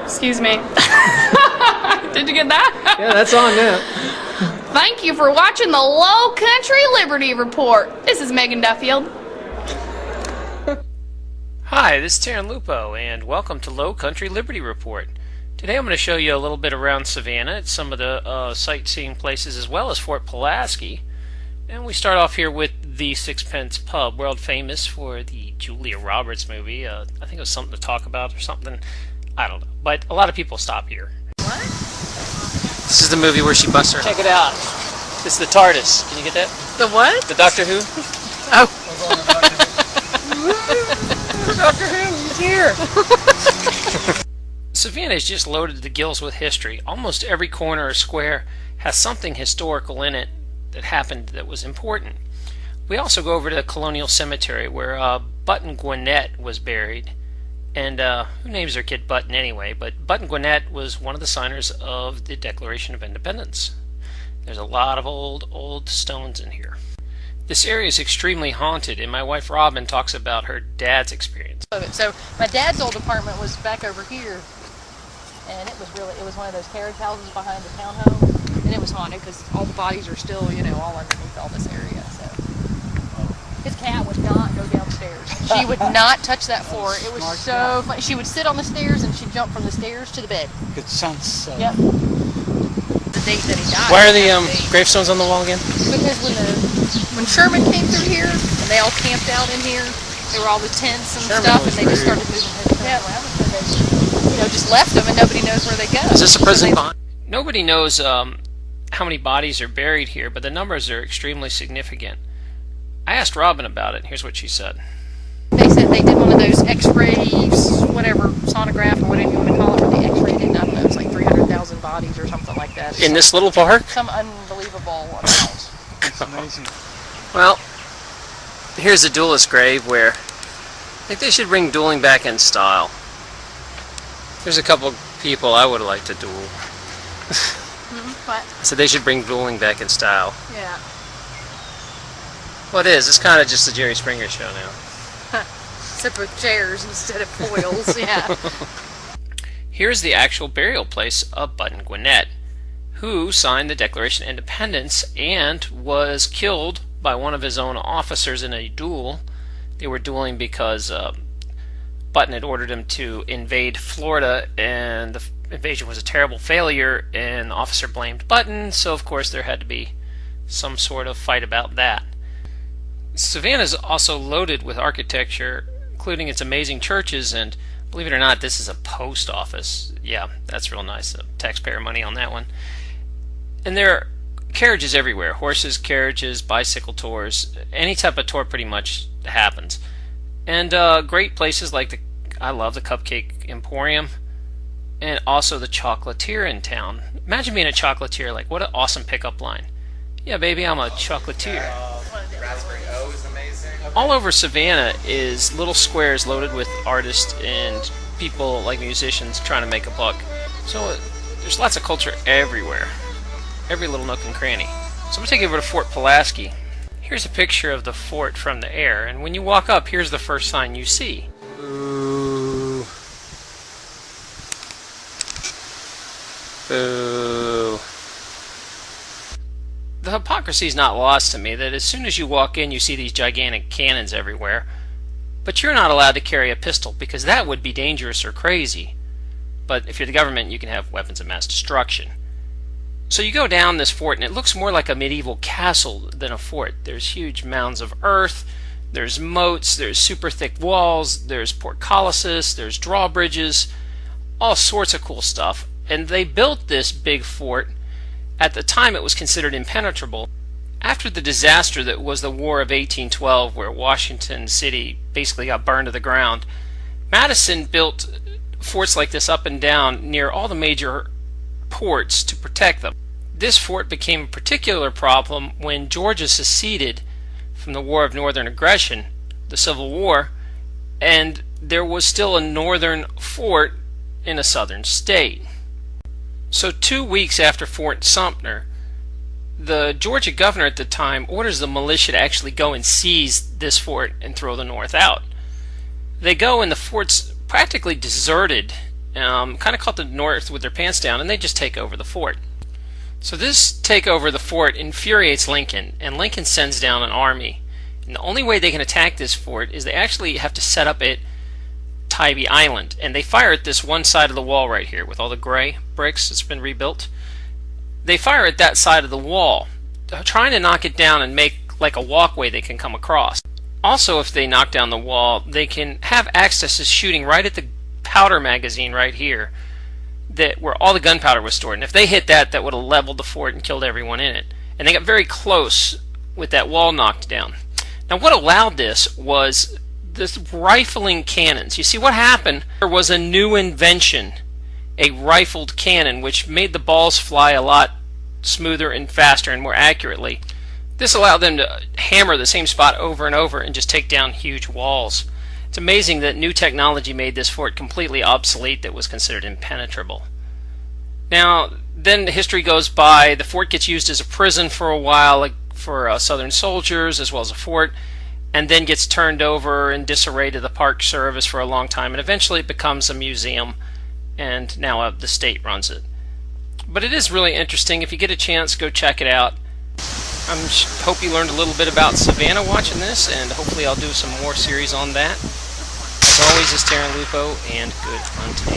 Excuse me. Did you get that? Yeah, that's on now. Thank you for watching the Low Country Liberty Report. This is Megan Duffield. Hi, this is Taryn Lupo, and welcome to Low Country Liberty Report. Today I'm going to show you a little bit around Savannah at some of the sightseeing places as well as Fort Pulaski. And we start off here with the Sixpence Pub, world famous for the Julia Roberts movie. I think it was something to talk about or something. I don't know. But a lot of people stop here. What? This is the movie where she busts her. Check it out. This is the TARDIS. Can you get that? The what? The Doctor Who. Oh. Doctor Who, he's here. Savannah is just loaded to the gills with history. Almost every corner or square has something historical in it that happened that was important. We also go over to the Colonial Cemetery where Button Gwinnett was buried. And who names their kid Button anyway? But Button Gwinnett was one of the signers of the Declaration of Independence. There's a lot of old stones in here. This area is extremely haunted, and my wife Robin talks about her dad's experience. So my dad's old apartment was back over here, and it was one of those carriage houses behind the townhome, and it was haunted because all the bodies are still, all underneath all this area. So his cat would not go downstairs. She would not touch that floor. It was so funny. She would sit on the stairs and she'd jump from the stairs to the bed. Good sense. Yep. The date that he died. Why are the gravestones on the wall again? Because when Sherman came through here and they all camped out in here, there were all the tents and stuff, and they just started moving heads around, and so they, just left them, and nobody knows where they go. Is this a prison bond? Nobody knows how many bodies are buried here, but the numbers are extremely significant. I asked Robin about it. Here's what she said. They said they did one of those X-rays, whatever, sonograph or whatever you want to call it, where they X-rayed it. I don't know, it's like 300,000 bodies or something like that. In this little park? Some unbelievable amount. It's amazing. Well, here's a duelist grave where I think they should bring dueling back in style. There's a couple people I would like to duel. What? I said they should bring dueling back in style. Yeah. Well, it is. It's kind of just a Jerry Springer show now. Except with chairs instead of foils, yeah. Here's the actual burial place of Button Gwinnett, who signed the Declaration of Independence and was killed by one of his own officers in a duel. They were dueling because Button had ordered him to invade Florida, and the invasion was a terrible failure, and the officer blamed Button, so of course there had to be some sort of fight about that. Savannah is also loaded with architecture, including its amazing churches, and believe it or not, this is a post office. Yeah, that's real nice. Taxpayer money on that one. And there are carriages everywhere. Horses, carriages, bicycle tours. Any type of tour pretty much happens. And great places like I love the Cupcake Emporium and also the chocolatier in town. Imagine being a chocolatier. Like, what an awesome pickup line. Yeah, baby, I'm a chocolatier. Raspberry O is amazing. All over Savannah is little squares loaded with artists and people like musicians trying to make a buck. So there's lots of culture everywhere. Every little nook and cranny. So I'm going to take you over to Fort Pulaski. Here's a picture of the fort from the air, and when you walk up, here's the first sign you see. Boo. Boo. The hypocrisy is not lost to me that as soon as you walk in, you see these gigantic cannons everywhere. But you're not allowed to carry a pistol because that would be dangerous or crazy. But if you're the government, you can have weapons of mass destruction. So you go down this fort, and it looks more like a medieval castle than a fort. There's huge mounds of earth, there's moats, there's super thick walls, there's portcullises, there's drawbridges, all sorts of cool stuff. And they built this big fort. At the time, it was considered impenetrable. After the disaster that was the War of 1812, where Washington City basically got burned to the ground, Madison built forts like this up and down near all the major ports to protect them. This fort became a particular problem when Georgia seceded from the War of Northern Aggression, the Civil War, and there was still a northern fort in a southern state. So 2 weeks after Fort Sumter, the Georgia governor at the time orders the militia to actually go and seize this fort and throw the North out. They go, and the fort's practically deserted, kind of caught the North with their pants down, and they just take over the fort. So this takeover of the fort infuriates Lincoln, and Lincoln sends down an army. And the only way they can attack this fort is they actually have to set up at Tybee Island, and they fire at this one side of the wall right here with all the gray bricks that's been rebuilt. They fire at that side of the wall, trying to knock it down and make like a walkway they can come across. Also, if they knock down the wall, they can have access to shooting right at the powder magazine right here, where all the gunpowder was stored. And if they hit that, that would have leveled the fort and killed everyone in it. And they got very close with that wall knocked down. Now, what allowed this was this rifling cannons. You see, what happened, there was a new invention, a rifled cannon, which made the balls fly a lot smoother and faster and more accurately. This allowed them to hammer the same spot over and over and just take down huge walls. It's amazing that new technology made this fort completely obsolete that was considered impenetrable. Now, then history goes by. The fort gets used as a prison for a while, like for Southern soldiers as well as a fort, and then gets turned over in disarray to the Park Service for a long time, and eventually it becomes a museum, and now the state runs it. But it is really interesting. If you get a chance, go check it out. I hope you learned a little bit about Savannah watching this, and hopefully I'll do some more series on that. As always, it's Terran Lupo, and good hunting.